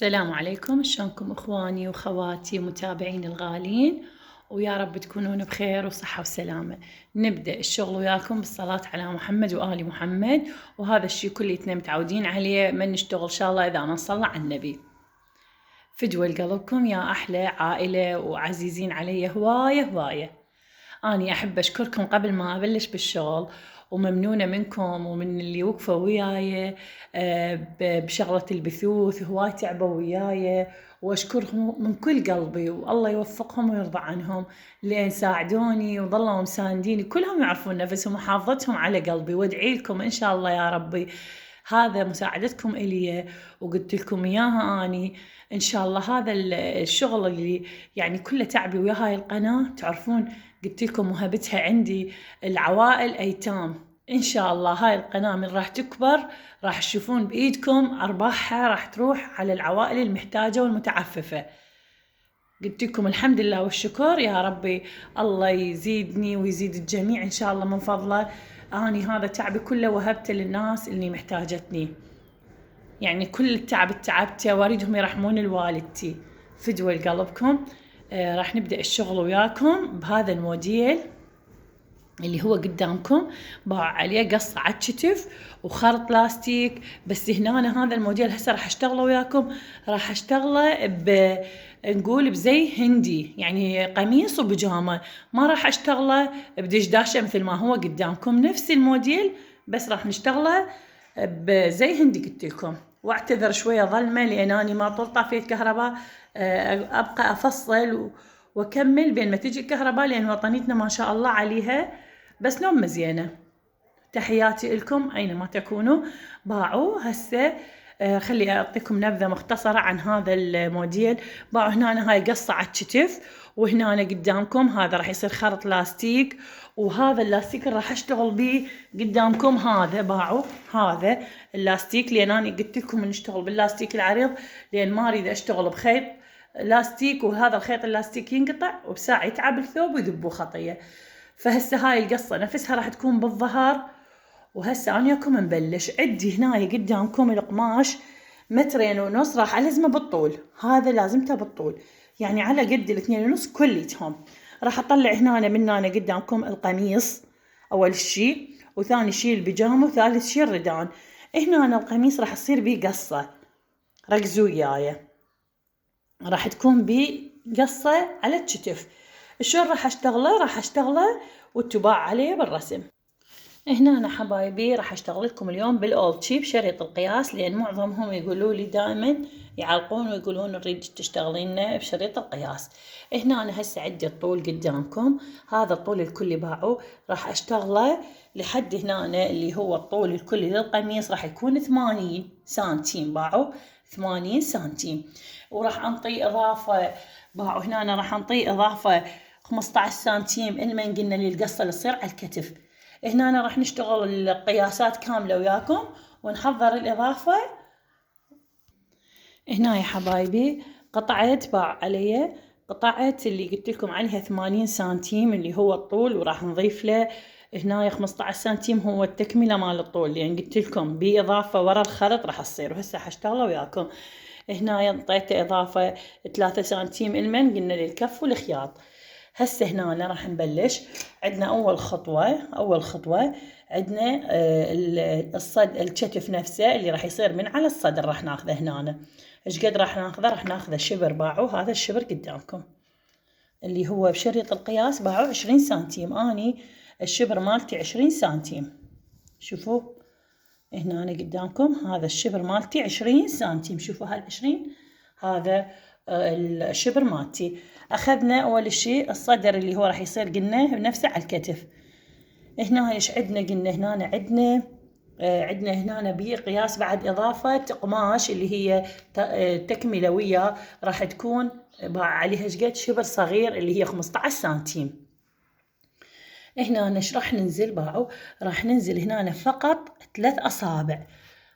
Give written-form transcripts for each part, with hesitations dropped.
السلام عليكم، شلونكم اخواني وخواتي ومتابعين الغالين، ويا رب تكونون بخير وصحة وسلامة. نبدأ الشغل وياكم بالصلاة على محمد وآل محمد، وهذا الشي كليتنا متعودين عليه من نشتغل إن شاء الله إذا ما نصلى على النبي. فدوى لقلبكم يا أحلى عائلة وعزيزين علي هواية هواية. أني أحب أشكركم قبل ما أبلش بالشغل، وممنونة منكم ومن اللي وقفوا وياي بشغلة البثوث، هواي تعبوا وياي، وأشكرهم من كل قلبي، والله يوفقهم ويرضى عنهم لأن ساعدوني وظلوا مسانديني، كلهم يعرفون نفسهم وحافظتهم على قلبي، وادعي لكم إن شاء الله يا ربي. هذا مساعدتكم إلي وقلت لكم إياها أني إن شاء الله. هذا الشغل اللي يعني كله تعبي ويا هاي القناة، تعرفون قلت لكم وهبتها عندي العوائل أيتام. إن شاء الله هاي القناة من راح تكبر راح تشوفون بإيدكم أرباحها راح تروح على العوائل المحتاجة والمتعففة. قلت لكم الحمد لله والشكر يا ربي، الله يزيدني ويزيد الجميع إن شاء الله من فضله. أني هذا تعبي كله وهبته للناس اللي محتاجتني، يعني كل التعب تعبته واريدهم يرحمون الوالدتي. فدوى لقلبكم. راح نبدأ الشغل وياكم بهذا الموديل اللي هو قدامكم، باع عليه قص على الكتف وخرط لاستيك. بس هنا هذا الموديل هسه راح اشتغله وياكم، راح اشتغله نقول بزي هندي، يعني قميص وبيجامة. ما راح اشتغله بدشداشة مثل ما هو قدامكم، نفس الموديل بس راح نشتغله بزي هندي قلت لكم. واعتذر شوية ظلمة لأن أنا ما طول طافية كهرباء، أبقى أفصل وأكمل بين ما تجي الكهرباء، لأن وطنيتنا ما شاء الله عليها بس نوم زينة. تحياتي لكم أينما تكونوا. باعوا هسه خلي أعطيكم نبذة مختصرة عن هذا الموديل. باعوا هنا هاي قصة على الكتف، وهنا قدامكم هذا راح يصير خرط لاستيك، وهذا اللاستيك اللي راح اشتغل بيه قدامكم هذا. باعوا هذا اللاستيك لان انا قلت لكم نشتغل باللاستيك العريض، لان ما اريد اشتغل بخيط لاستيك وهذا الخيط اللاستيك ينقطع وبساعة يتعب الثوب ويذبوه خطية. فهسه هاي القصة نفسها راح تكون بالظهر. وهسه انا وياكم نبلش. عندي هنا قدامكم القماش 2.5 متر راح الزمه بالطول، هذا لازمته بالطول يعني على قد 2.5 كليتهم. راح اطلع هنا من هنا قدامكم القميص اول شيء، وثاني شيء البيجامه، وثالث شيء الردان. هنا القميص راح تصير بيه قصه، ركزوا وياي، راح تكون بيه قصه على الكتف. شلون راح اشتغله وتباع عليه بالرسم. هنا أنا حبايبي راح أشتغل لكم اليوم بالأولد شيب شريط القياس، لأن معظمهم يقولوا لي دائما يعلقون ويقولون نريد تشتغلين بشريط القياس. هنا أنا هسه عندي الطول قدامكم، هذا الطول الكلي باعوا راح أشتغله لحد هنا اللي هو الطول الكلي للقميص راح يكون 80 سنتيم. باعوا 80 سنتيم، وراح أنطي إضافة. باعوا هنا راح أنطي إضافة 15 سنتيم المن قلنا للقصة اللي تصير على الكتف. هنا راح نشتغل القياسات كاملة وياكم ونحضر الإضافة. هنا يا حبايبي قطعت باع علي، قطعت اللي قلت لكم عليها 80 سنتيم اللي هو الطول، وراح نضيف له هنا 15 سنتيم هو التكملة مال الطول، لأن قلت لكم بإضافة ورا الخرط راح تصير. وهسه حشتغله وياكم. هنا انطيته إضافة 3 سنتيم المن قلنا للكف والخياط. هسه هنا راح نبلش. عندنا أول خطوة عندنا الكتف نفسه اللي راح يصير من على الصدر راح ناخذه هنا. ايش قد راح ناخذه؟ راح ناخذه شبر. باعوا هذا الشبر قدامكم اللي هو بشريط القياس باعوا 20 سنتيم. اني الشبر مالتي 20 سنتيم. شوفوا هنا قدامكم هذا الشبر مالتي 20 سنتيم. شوفوا هال20 هذا الشبر مالتي. أخذنا أول شيء الصدر اللي هو راح يصير قلنا نفسه على الكتف. هنا إيش عندنا؟ قلنا هنا عندنا هنا بقياس بعد إضافة قماش اللي هي تكملة ويا راح تكون عليها إيش قد شبر صغير اللي هي 15 سنتيم. هنا إيش راح ننزل؟ باعوا راح ننزل هنا فقط 3 أصابع.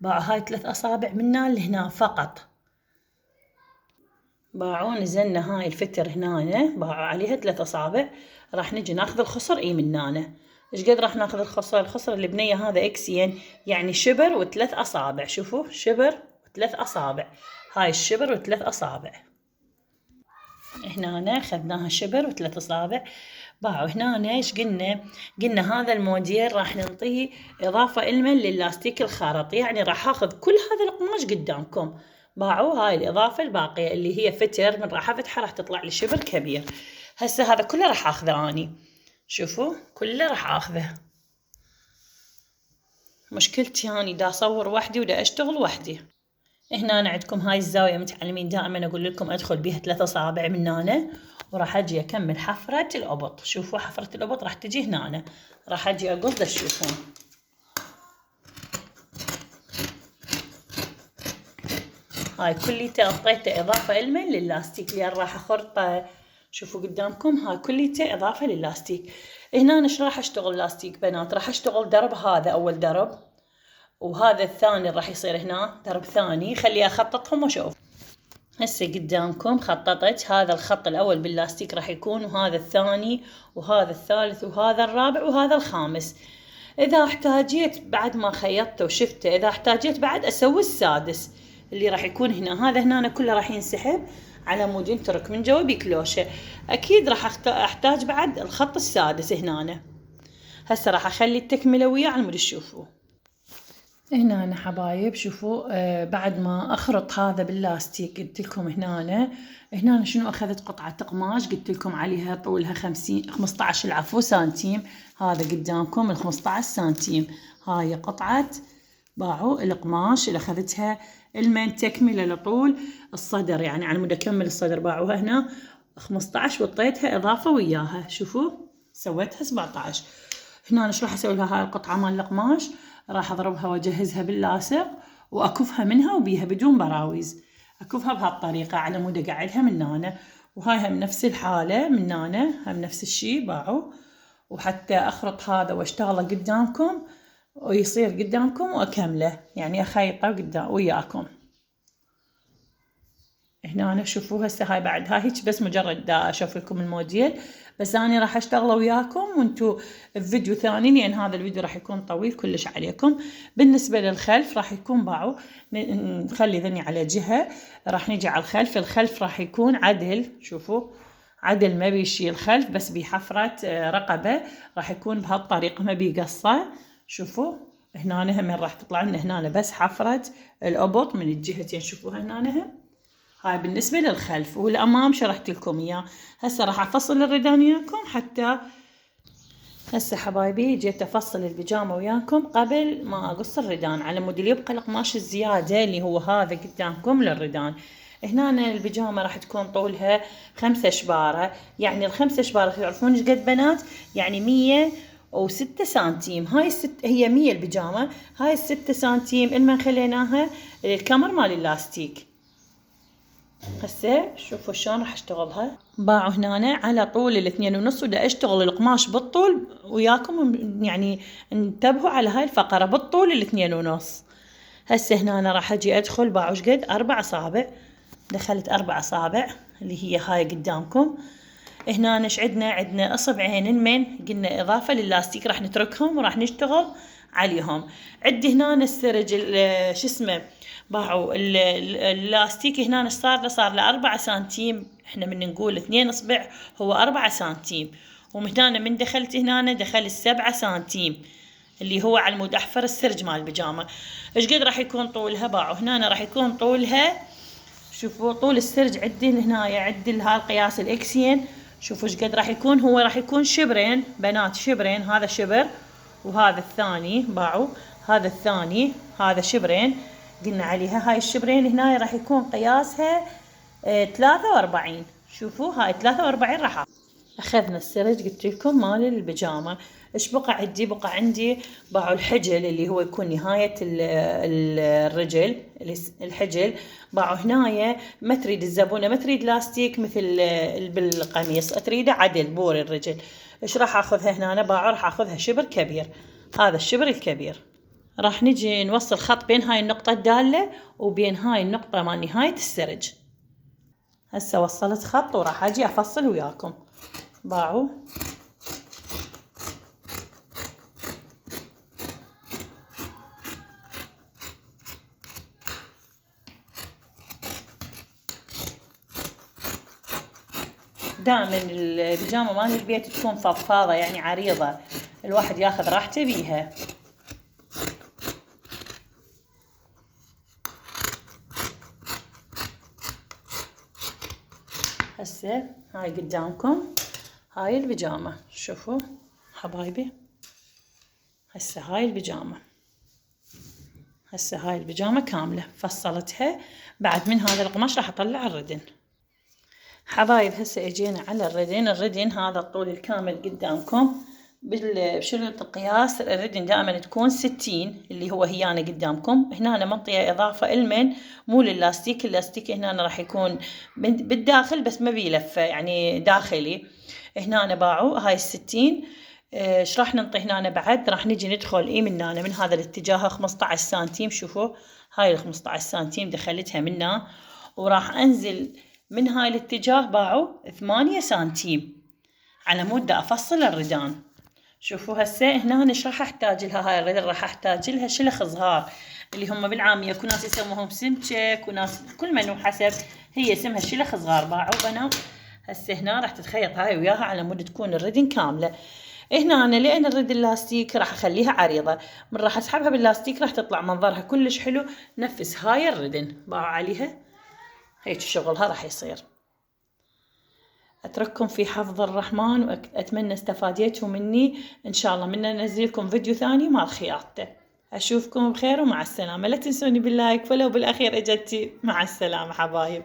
باعوا هاي 3 أصابع منا لهنا فقط. باعوا نزلنا هاي الفتر هنا باعوا عليها 3 أصابع. راح نجي ناخذ الخصر من هنا. ايش قد راح ناخذ الخصر؟ الخصر اللي بنيه هذا اكسين يعني شبر و3 أصابع. شوفوا شبر 3 أصابع. هاي الشبر و3 أصابع. هنا أخذناها شبر و3 أصابع. باعوا هنا ايش قلنا هذا الموديل راح ننطيه إضافة إلمن للاستيك الخرط، يعني راح آخذ كل هذا القماش قدامكم. باعوا هاي الإضافة الباقية اللي هي فتر، من راح أفتحها راح تطلع لي شبر كبير. هسه هذا كله راح آخذه أني، شوفوا كله راح آخذه. مشكلتي أني دا أصور وحدي ودا أشتغل وحدي. هنا عندكم هاي الزاوية متعلمين دائما أقول لكم أدخل بيها 3 أصابع من هنا، وراح أجي أكمل حفرة الأبط. شوفوا حفرة الأبط راح تجي هنا، راح أجي أقص تشوفون. هاي كليته أعطيته إضافة إلمن للاستيك لأن راح أخرطه. شوفوا قدامكم هاي كليته إضافة للاستيك. هنا إيش راح أشتغل لاستيك بنات؟ راح أشتغل درب، هذا أول درب، وهذا الثاني راح يصير هنا درب ثاني. خلي أخططهم وأشوف. هسه قدامكم خططت هذا الخط الأول باللاستيك راح يكون، وهذا الثاني، وهذا الثالث، وهذا الرابع، وهذا الخامس. إذا احتاجيت بعد ما خيطته وشفته، إذا احتاجيت بعد أسوي السادس اللي راح يكون هنا. هذا هنا كله راح ينسحب على مود ينترك من جوا بكلوشة. أكيد راح أحتاج بعد الخط السادس هنا. هسه راح أخلي التكملة وياه على مود تشوفوه. هنا أنا حبايب شوفوا بعد ما أخرط هذا باللاستيك قلت لكم هنا شنو أخذت قطعة قماش قلت لكم عليها طولها 15 سنتيم. هذا قدامكم 15 سنتيم. هاي قطعة باعوا القماش اللي أخذتها المن تكملة لطول الصدر، يعني على مود أكمل الصدر. باعوها هنا 15 وطيتها إضافة وياها. شوفوا سويتها 17. هنا ايش راح اسوي لها؟ هاي القطعة مال القماش راح اضربها واجهزها باللاصق واكفها منها وبيها بدون براويز. اكفها بهالطريقة على مود اقعدها من هنا، وهاي هم نفس الحالة من هنا هم نفس الشي. باعوا وحتى اخرط هذا واشتغله قدامكم ويصير قدامكم واكمله، يعني اخيطه قدام وياكم. هنا شوفوا هسه هاي بعد هاي هيك بس مجرد دا اشوف لكم الموديل، بس أنا راح أشتغله وياكم وانتو بفيديو ثاني لأن هذا الفيديو راح يكون طويل كلش عليكم. بالنسبة للخلف راح يكون باعوا نخلي ذني على جهة، راح نجي على الخلف. الخلف راح يكون عدل، شوفوا عدل ما بيشي الخلف بس بحفرة رقبة، راح يكون بهالطريقة ما بيقصة. شوفوا هنا هم راح تطلع لنا هنا بس حفرة الأبط من الجهتين. شوفوا هنا هم هاي بالنسبة للخلف، والأمام شرحت لكم إياه. هسه راح أفصل الردان وياكم. حتى هسه حبايبي جيت أفصل البيجامة وياكم قبل ما أقص الردان على مود اللي يبقى القماش الزيادة اللي هو هذا قدامكم للردان. هنا البيجامة راح تكون طولها 5 شبارة، يعني ال5 شبارة تعرفون ايش قد بنات؟ يعني 106 سنتيم. هاي هي 100 البيجامة، هاي 6 سنتيم إلما خليناها الكمر مال اللاستيك. هسه شوفوا شلون راح اشتغلها. باعوا هنا على طول 2.5 ودا اشتغل القماش بالطول وياكم، يعني انتبهوا على هاي الفقرة بالطول 2.5. هسه هنا راح اجي ادخل باعوا ايش قد 4 اصابع. دخلت 4 اصابع اللي هي هاي قدامكم. هنا ايش عندنا اصبعين من قلنا اضافة للاستيك راح نتركهم وراح نشتغل عليهم. عندي هنا السرج شو اسمه باعوا اللاستيك هنا صار له 4 سنتيم. احنا من نقول 2 اصبع هو 4 سنتيم، ومن هنا من دخلت هنا دخل 7 سنتيم اللي هو على مود احفر السرج مال البيجامه. ايش قد راح يكون طولها؟ باعوا هنا راح يكون طولها، شوفوا طول السرج عدي هنا عدي هاي القياس الاكسين. شوفوا ايش قد راح يكون. هو راح يكون شبرين بنات، شبرين. هذا شبر وهذا الثاني باعوا هذا الثاني، هذا شبرين قلنا عليها. هاي الشبرين هنا راح يكون قياسها 43. شوفوا هاي 43 راح اخذنا السرج قلت لكم مال البيجامه. ايش بقى عندي؟ بقى عندي باعوا الحجل اللي هو يكون نهايه الرجل، الحجل. باعوا هنايا ما تريد الزبونه ما تريد لاستيك مثل بالقميص، تريده عدل بور الرجل. ايش راح اخذها هنا؟ باعوا راح اخذها شبر كبير، هذا الشبر الكبير. راح نجي نوصل خط بين هاي النقطة الدالة وبين هاي النقطة مال نهاية السرج. هسه وصلت خط وراح اجي افصل وياكم. باعوا دائما البيجامة مال البيت تكون فضفاضة يعني عريضة، الواحد ياخذ راحته بيها. هسه هاي قدامكم هاي البيجامة، شوفوا حبايبي، هسه هاي البيجامة، هسه هاي البيجامة كاملة فصلتها. بعد من هذا القماش راح اطلع الردن. حبايب هسه اجينا على الردن. الردن هذا الطول الكامل قدامكم بشريط القياس. الردن دائما تكون 60 اللي هو هيانة قدامكم. هنا أنا منطية إضافة المن مو للاستيك. اللاستيك هنا أنا راح يكون بالداخل بس ما بيلفه يعني داخلي. هنا أنا باعوا هاي 60. ايش راح ننطي هنا بعد؟ راح نجي ندخل من هنا من هذا الاتجاه 15 سنتيم. شوفوا هاي ال 15 سنتيم دخلتها منا، وراح انزل من هاي الاتجاه باعوا 8 سنتيم على مود افصل الردان. شوفوا هسه هنا ايش راح احتاج لها؟ هاي الردن راح احتاج لها شلخ صغار اللي هم بالعاميه اكو ناس يسموهم سمكه، وناس كل من وحسب، هي اسمها شلخ صغار باعوا بنات. هسه هنا راح تتخيط هاي وياها على مود تكون الردن كامله. هنا أنا لأن الردن اللاستيك راح أخليها عريضة، من راح أسحبها باللاستيك راح تطلع منظرها كلش حلو نفس هاي الردن باعوا عليها. هيك شغلها راح يصير. أترككم في حفظ الرحمن، وأتمنى استفاديتوا مني. إن شاء الله منا ننزلكم فيديو ثاني مال خياطته. أشوفكم بخير ومع السلامة. لا تنسوني باللايك، ولو بالأخير إجتي. مع السلامة حبايب.